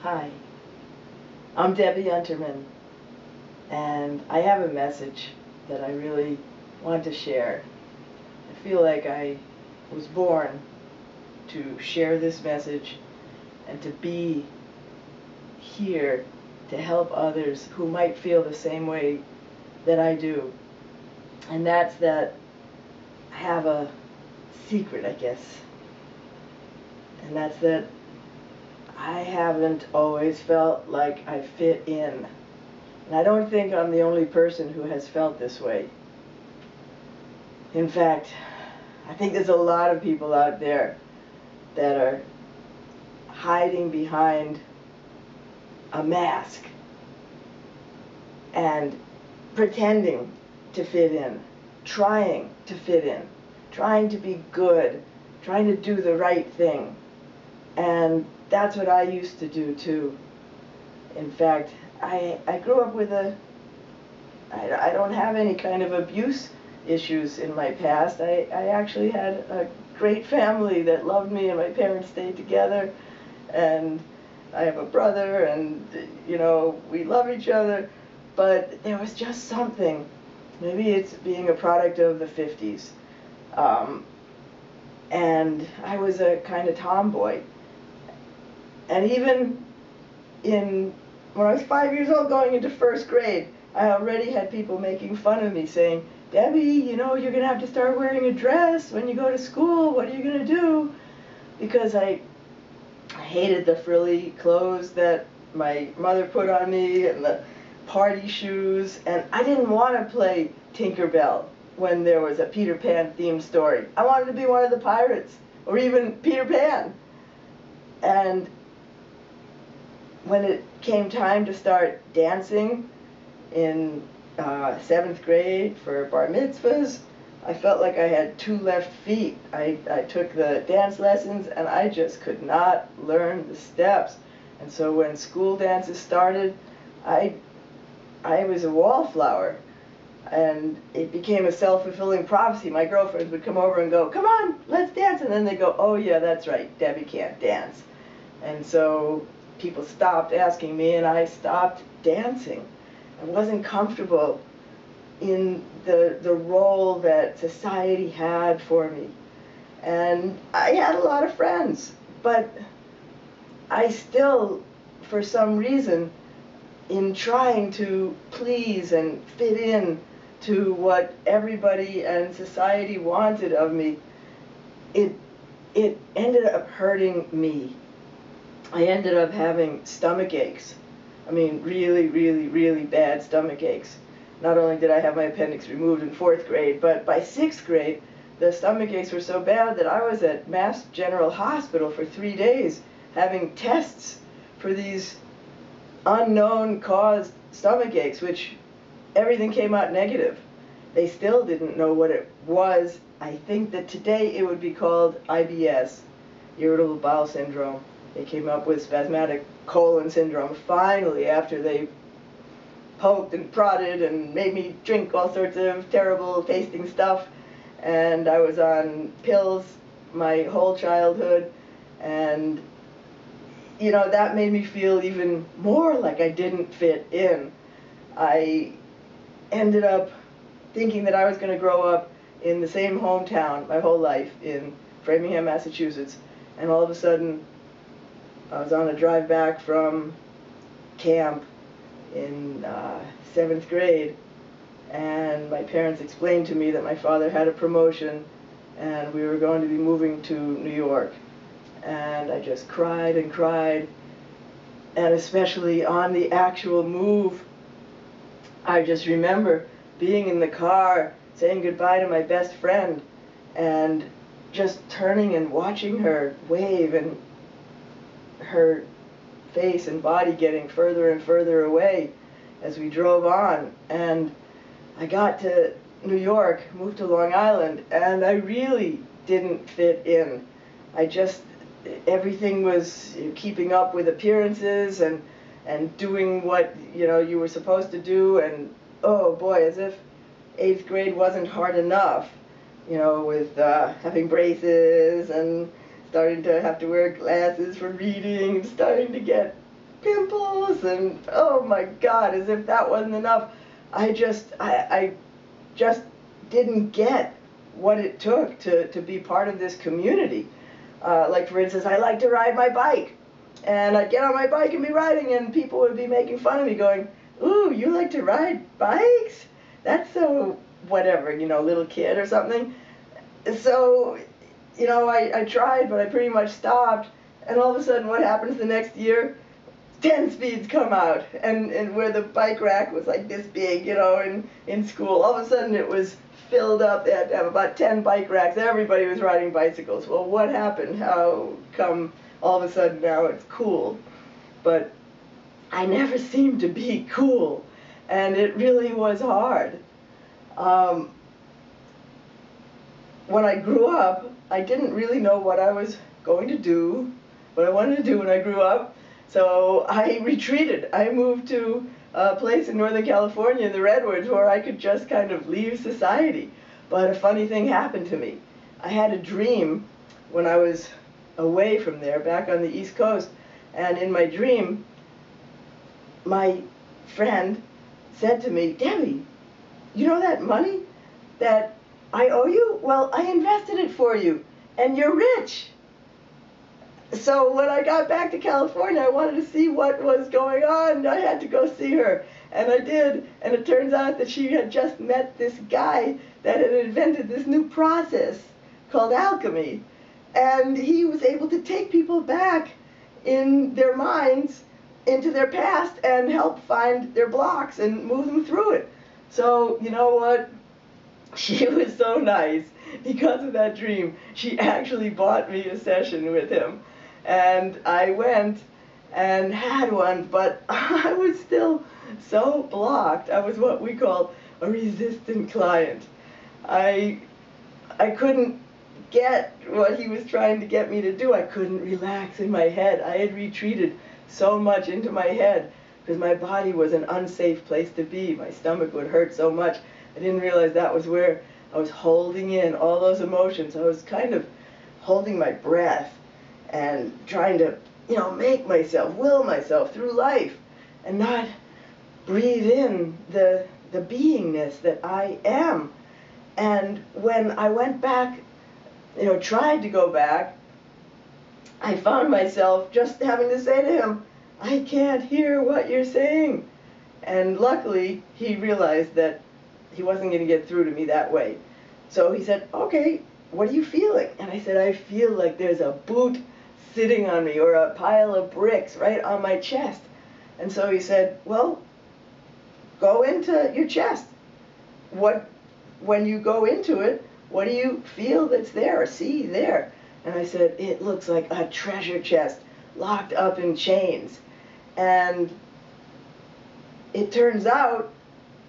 Hi, I'm Debbie Unterman, and I have a message that I really want to share. I feel like I was born to share this message and to be here to help others who might feel the same way that I do. And that's that I have a secret, I guess. And that's that I haven't always felt like I fit in. And I don't think I'm the only person who has felt this way. In fact, I think there's a lot of people out there that are hiding behind a mask and pretending to fit in, trying to fit in, trying to be good, trying to do the right thing. And that's what I used to do too. In fact, I grew up with I don't have any kind of abuse issues in my past. I actually had a great family that loved me, and my parents stayed together, and I have a brother, and we love each other. But there was just something, maybe it's being a product of the 50s, and I was a kind of tomboy. And even when I was 5 years old going into first grade, I already had people making fun of me, saying, "Debbie, you're going to have to start wearing a dress when you go to school. What are you going to do?" Because I hated the frilly clothes that my mother put on me and the party shoes, and I didn't want to play Tinkerbell when there was a Peter Pan themed story. I wanted to be one of the pirates, or even Peter Pan. And when it came time to start dancing in 7th grade for bar mitzvahs, I felt like I had two left feet. I took the dance lessons and I just could not learn the steps. And so when school dances started, I was a wallflower. And it became a self-fulfilling prophecy. My girlfriends would come over and go, "Come on, let's dance." And then they go, "Oh yeah, that's right, Debbie can't dance." And so people stopped asking me, and I stopped dancing. I wasn't comfortable in the role that society had for me. And I had a lot of friends, but I still, for some reason, in trying to please and fit in to what everybody and society wanted of me, it ended up hurting me. I ended up having stomach aches. I mean, really, really, really bad stomach aches. Not only did I have my appendix removed in 4th grade, but by 6th grade, the stomach aches were so bad that I was at Mass General Hospital for 3 days having tests for these unknown caused stomach aches, which everything came out negative. They still didn't know what it was. I think that today it would be called IBS, irritable bowel syndrome. They came up with spasmodic colon syndrome finally, after they poked and prodded and made me drink all sorts of terrible tasting stuff. And I was on pills my whole childhood, and that made me feel even more like I didn't fit in. I ended up thinking that I was going to grow up in the same hometown my whole life, in Framingham, Massachusetts, and all of a sudden I was on a drive back from camp in 7th grade, and my parents explained to me that my father had a promotion and we were going to be moving to New York. And I just cried and cried, and especially on the actual move, I just remember being in the car saying goodbye to my best friend and just turning and watching her wave, and her face and body getting further and further away as we drove on. And I got to New York, moved to Long Island, and I really didn't fit in. Everything was keeping up with appearances and doing what you were supposed to do, and oh boy, as if 8th grade wasn't hard enough, with having braces and starting to have to wear glasses for reading, starting to get pimples, and oh my God, as if that wasn't enough, I just didn't get what it took to be part of this community. Like for instance, I like to ride my bike, and I'd get on my bike and be riding, and people would be making fun of me going, "Ooh, you like to ride bikes? That's so whatever, you know, little kid or something." So, you know, I tried, but I pretty much stopped, and all of a sudden what happens the next year? 10 speeds come out, and where the bike rack was like this big, you know, in school, all of a sudden it was filled up. They had to have about 10 bike racks. Everybody was riding bicycles. Well, what happened? How come all of a sudden now it's cool? But I never seemed to be cool, and it really was hard. When I grew up, I didn't really know what I was going to do, what I wanted to do when I grew up. So I retreated. I moved to a place in Northern California in the Redwoods where I could just kind of leave society. But a funny thing happened to me. I had a dream when I was away from there, back on the East Coast, and in my dream, my friend said to me, "Debbie, you know that money that I owe you? Well, I invested it for you, and you're rich." So when I got back to California, I wanted to see what was going on. I had to go see her, and I did. And it turns out that she had just met this guy that had invented this new process called alchemy. And he was able to take people back in their minds into their past and help find their blocks and move them through it. So, you know what? She was so nice. Because of that dream, she actually bought me a session with him. And I went and had one, but I was still so blocked. I was what we call a resistant client. I couldn't get what he was trying to get me to do. I couldn't relax in my head. I had retreated so much into my head because my body was an unsafe place to be. My stomach would hurt so much. I didn't realize that was where I was holding in all those emotions. I was kind of holding my breath and trying to, you know, make myself, will myself through life and not breathe in the beingness that I am. And when I went back, you know, tried to go back, I found myself just having to say to him, "I can't hear what you're saying." And luckily, he realized that he wasn't going to get through to me that way. So he said, "Okay, what are you feeling?" And I said, "I feel like there's a boot sitting on me or a pile of bricks right on my chest." And so he said, "Well, go into your chest. When you go into it, what do you feel that's there or see there?" And I said, "It looks like a treasure chest locked up in chains." And it turns out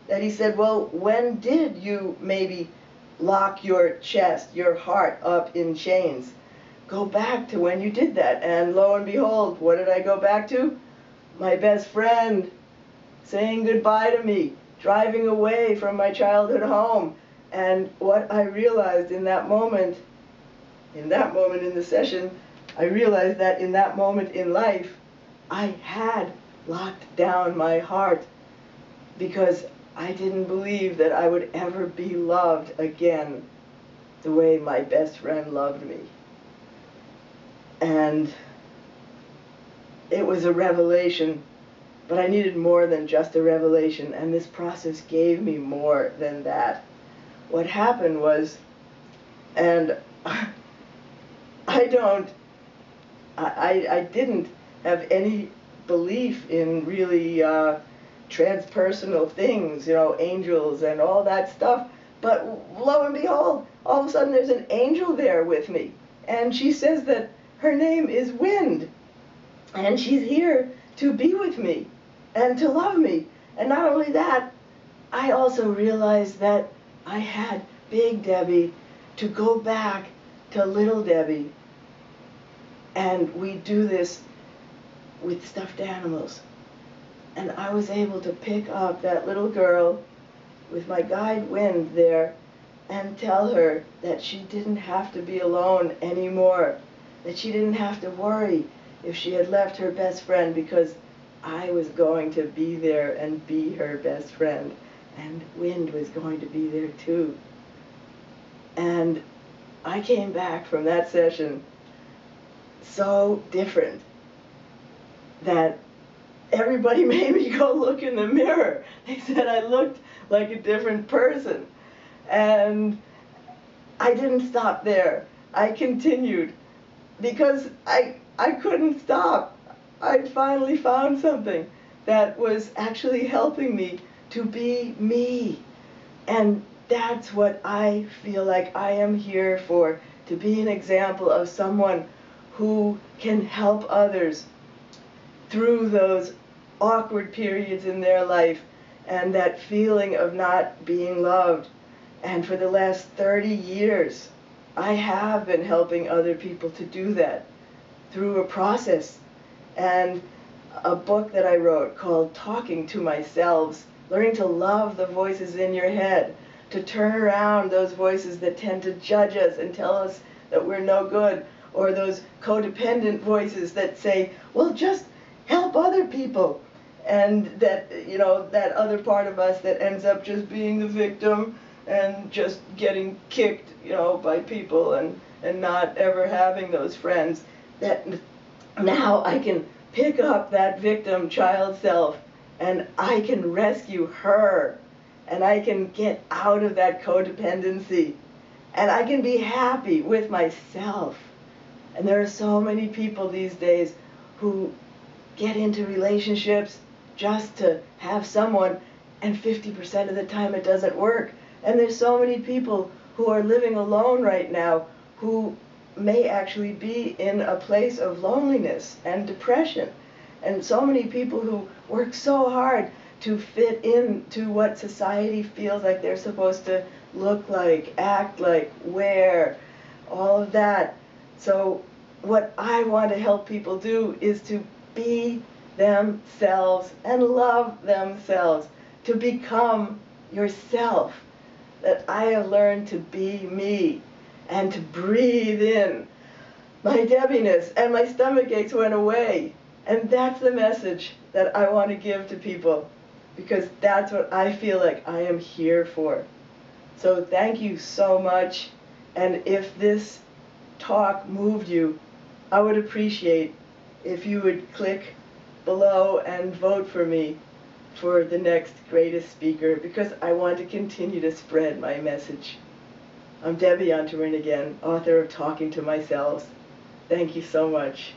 that he said, "Well, when did you maybe lock your chest, your heart up in chains? Go back to when you did that." And lo and behold, what did I go back to? My best friend saying goodbye to me, driving away from my childhood home. And what I realized in that moment in the session, I realized that in that moment in life, I had locked down my heart because I didn't believe that I would ever be loved again the way my best friend loved me. And it was a revelation, but I needed more than just a revelation, and this process gave me more than that. What happened was, and I didn't have any belief in really transpersonal things, you know, angels and all that stuff. But lo and behold, all of a sudden there's an angel there with me. And she says that her name is Wind. And she's here to be with me and to love me. And not only that, I also realized that I had Big Debbie to go back to Little Debbie. And we do this with stuffed animals. And I was able to pick up that little girl with my guide Wind there and tell her that she didn't have to be alone anymore, that she didn't have to worry if she had left her best friend, because I was going to be there and be her best friend, and Wind was going to be there too. And I came back from that session so different that everybody made me go look in the mirror. They said I looked like a different person. And I didn't stop there. I continued because I couldn't stop. I'd finally found something that was actually helping me to be me. And that's what I feel like I am here for, to be an example of someone who can help others through those awkward periods in their life and that feeling of not being loved. And for the last 30 years, I have been helping other people to do that through a process and a book that I wrote called Talking to Myself, learning to love the voices in your head, to turn around those voices that tend to judge us and tell us that we're no good, or those codependent voices that say, well, just help other people. And that, you know, that other part of us that ends up just being the victim and just getting kicked, you know, by people and not ever having those friends, that now I can pick up that victim child self and I can rescue her and I can get out of that codependency and I can be happy with myself. And there are so many people these days who get into relationships just to have someone, and 50% of the time it doesn't work. And there's so many people who are living alone right now who may actually be in a place of loneliness and depression. And so many people who work so hard to fit into what society feels like they're supposed to look like, act like, wear, all of that. So what I want to help people do is to be themselves and love themselves, to become yourself. That I have learned to be me and to breathe in. My Debbiness and my stomach aches went away. And that's the message that I want to give to people, because that's what I feel like I am here for. So thank you so much. And if this talk moved you, I would appreciate if you would click below and vote for me for the next greatest speaker, because I want to continue to spread my message. I'm Debbie Unterman again, author of Talking to Myself. Thank you so much.